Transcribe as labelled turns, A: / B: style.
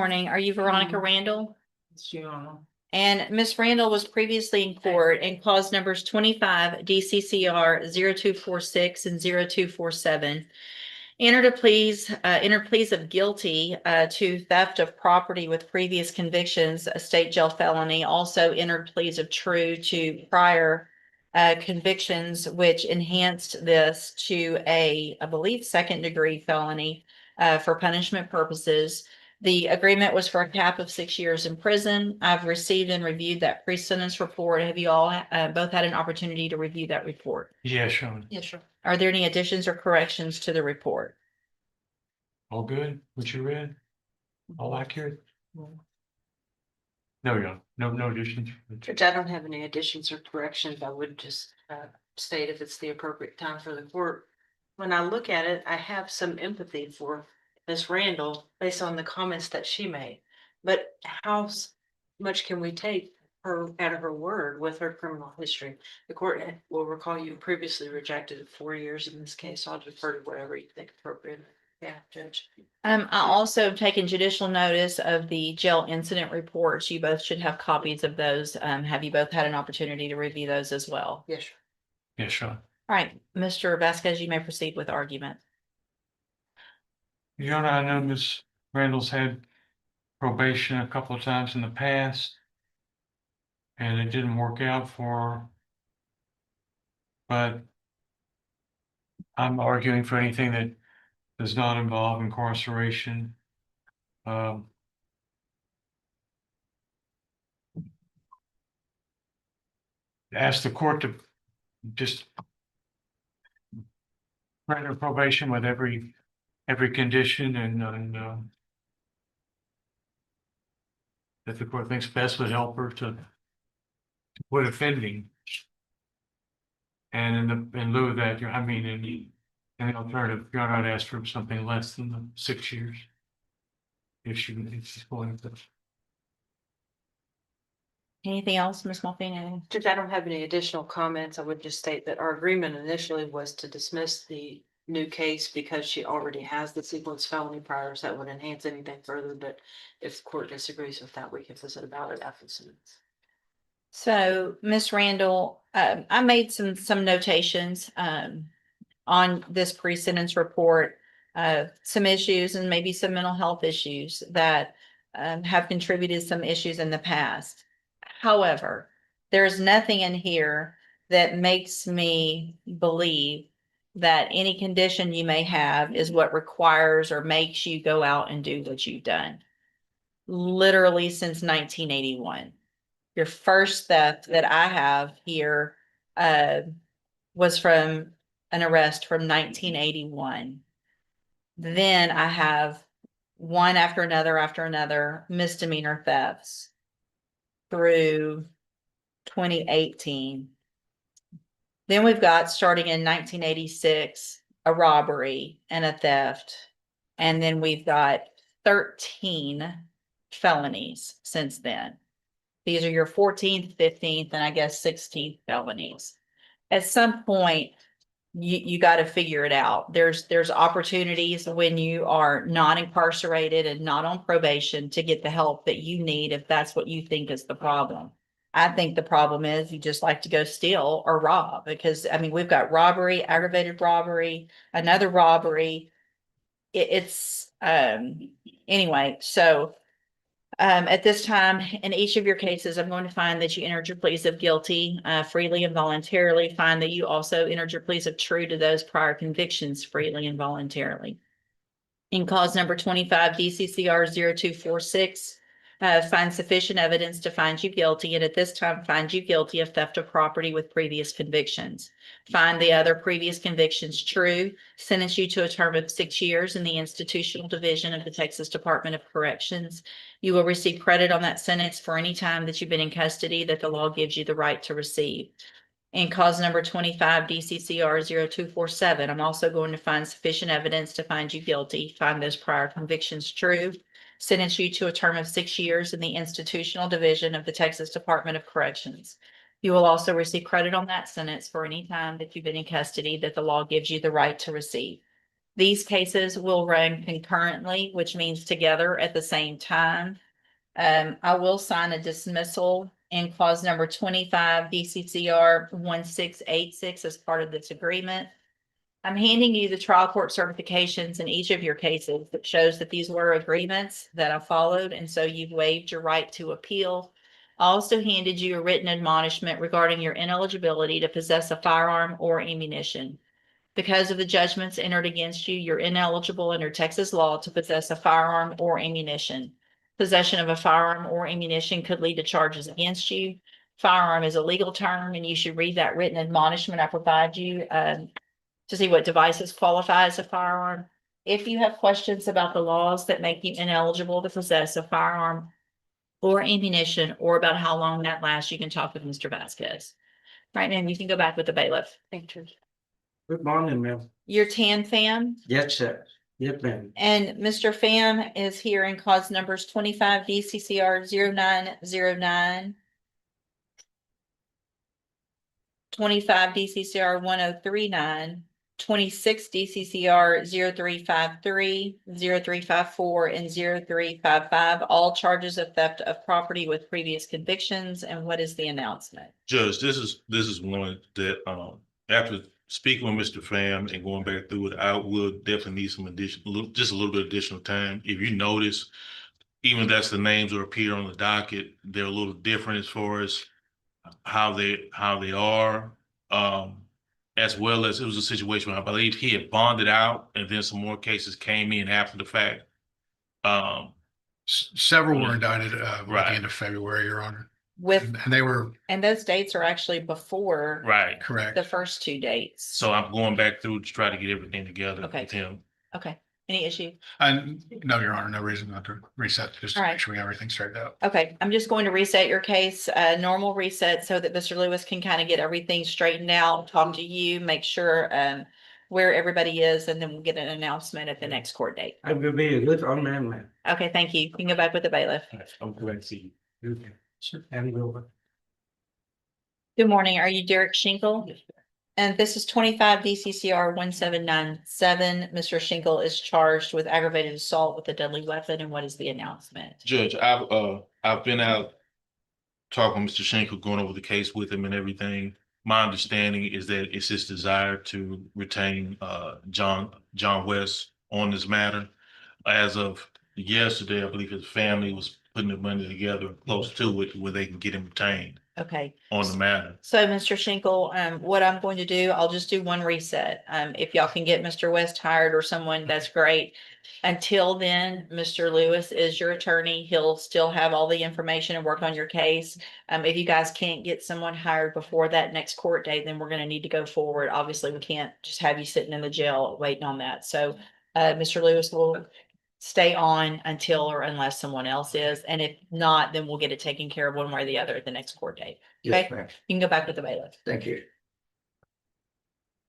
A: Morning. Are you Veronica Randall?
B: It's Gianna.
A: And Miss Randall was previously in court and clause numbers 25 DCCR 0246 and 0247. Entered pleas of guilty to theft of property with previous convictions, a state jail felony. Also entered pleas of true to prior convictions, which enhanced this to I believe, second degree felony for punishment purposes. The agreement was for a cap of 6 years in prison. I've received and reviewed that pre-sentence report. Have you all both had an opportunity to review that report?
B: Yeah, Sean.
A: Yes, sir. Are there any additions or corrections to the report?
B: All good? What you read? All accurate? No additions.
C: Judge, I don't have any additions or corrections. I would just state if it's the appropriate time for the court. When I look at it, I have some empathy for Ms. Randall based on the comments that she made. But how much can we take her out of her word with her criminal history? The court will recall you previously rejected 4 years in this case. I'll defer to whatever you think appropriate. Yeah, Judge.
A: I also have taken judicial notice of the jail incident reports. You both should have copies of those. Have you both had an opportunity to review those as well?
C: Yes, sir.
B: Yes, Sean.
A: All right, Mr. Vasquez, you may proceed with argument.
B: Gianna, I know Miss Randall's had probation a couple of times in the past. And it didn't work out for her. But I'm arguing for anything that does not involve incarceration. Ask the court to just grant her probation with every condition and that the court thinks best would help her to quit offending. And in lieu of that, in the alternative, you're not asked for something less than the 6 years. If she's going to.
A: Anything else, Ms. Malfini?
C: Judge, I don't have any additional comments. I would just state that our agreement initially was to dismiss the new case because she already has the sequence felony priors that would enhance anything further. But if the court disagrees with that, we can visit about it after the sentence.
A: So, Ms. Randall, I made some notations on this pre-sentence report, some issues and maybe some mental health issues that have contributed some issues in the past. However, there's nothing in here that makes me believe that any condition you may have is what requires or makes you go out and do what you've done. Literally since 1981. Your first theft that I have here was from an arrest from 1981. Then I have one after another misdemeanor thefts through 2018. Then we've got, starting in 1986, a robbery and a theft. And then we've got 13 felonies since then. These are your 14th, 15th, and I guess 16th felonies. At some point, you got to figure it out. There's opportunities when you are not incarcerated and not on probation to get the help that you need if that's what you think is the problem. I think the problem is you just like to go steal or rob, because I mean, we've got robbery, aggravated robbery, another robbery. Anyway, so at this time, in each of your cases, I'm going to find that you entered your pleas of guilty freely and voluntarily. Find that you also entered your pleas of true to those prior convictions freely and voluntarily. In cause number 25 DCCR 0246, find sufficient evidence to find you guilty, and at this time find you guilty of theft of property with previous convictions. Find the other previous convictions true, sentence you to a term of 6 years in the institutional division of the Texas Department of Corrections. You will receive credit on that sentence for any time that you've been in custody that the law gives you the right to receive. In cause number 25 DCCR 0247, I'm also going to find sufficient evidence to find you guilty, find those prior convictions true, sentence you to a term of 6 years in the institutional division of the Texas Department of Corrections. You will also receive credit on that sentence for any time that you've been in custody that the law gives you the right to receive. These cases will run concurrently, which means together at the same time. I will sign a dismissal in clause number 25 DCCR 1686 as part of this agreement. I'm handing you the trial court certifications in each of your cases that shows that these were agreements that I followed, and so you've waived your right to appeal. I also handed you a written admonishment regarding your ineligibility to possess a firearm or ammunition. Because of the judgments entered against you, you're ineligible under Texas law to possess a firearm or ammunition. Possession of a firearm or ammunition could lead to charges against you. Firearm is a legal term, and you should read that written admonishment I provide you to see what devices qualify as a firearm. If you have questions about the laws that make you ineligible to possess a firearm or ammunition, or about how long that lasts, you can talk with Mr. Vasquez. Right, ma'am, you can go back with the bailiff.
C: Thank you.
D: Good morning, ma'am.
A: Your Tan Pham,
D: Yes, sir. Yes, ma'am.
A: and Mr. Pham is here in clause numbers 25 DCCR 0909, 25 DCCR 1039, 26 DCCR 0353, 0354, and 0355, all charges of theft of property with previous convictions. And what is the announcement?
E: Judge, this is one that, after speaking with Mr. Pham and going back through it, I will definitely need some just a little bit additional time. If you notice, even if that's the names that appear on the docket, they're a little different as far as how they are. As well as it was a situation where I believe he had bonded out and then some more cases came in after the fact.
F: Several were indicted at the
E: Right.
F: end of February, Your Honor.
A: With,
F: And they were
A: and those dates are actually before
E: Right.
F: correct.
A: the first two dates.
E: So I'm going back through to try to get everything together
A: Okay.
E: with him.
A: Okay, any issue?
F: And no, Your Honor, no reason not to reset, just to
A: All right.
F: make sure we have everything straightened out.
A: Okay, I'm just going to reset your case, normal reset, so that Mr. Lewis can kind of get everything straightened out, talk to you, make sure where everybody is, and then we'll get an announcement at the next court date.
D: I will be a good old man, ma'am.
A: Okay, thank you. You can go back with the bailiff.
D: I'm glad to see you. Okay. Sure. And we'll.
A: Good morning. Are you Derek Schinkel? And this is 25 DCCR 1797. Mr. Schinkel is charged with aggravated assault with a deadly weapon. And what is the announcement?
E: Judge, I've been out talking with Mr. Schenkel, going over the case with him and everything. My understanding is that it's his desire to retain John West on this matter. As of yesterday, I believe his family was putting the money together close to it where they can get him retained
A: Okay.
E: on the matter.
A: So, Mr. Schinkel, what I'm going to do, I'll just do one reset. If y'all can get Mr. West hired or someone, that's great. Until then, Mr. Lewis is your attorney. He'll still have all the information and work on your case. If you guys can't get someone hired before that next court date, then we're going to need to go forward. Obviously, we can't just have you sitting in the jail waiting on that. So, Mr. Lewis will stay on until or unless someone else is. And if not, then we'll get it taken care of one way or the other at the next court date.
D: Yes,
A: Okay.
D: ma'am.
A: You can go back with the bailiff.
D: Thank you.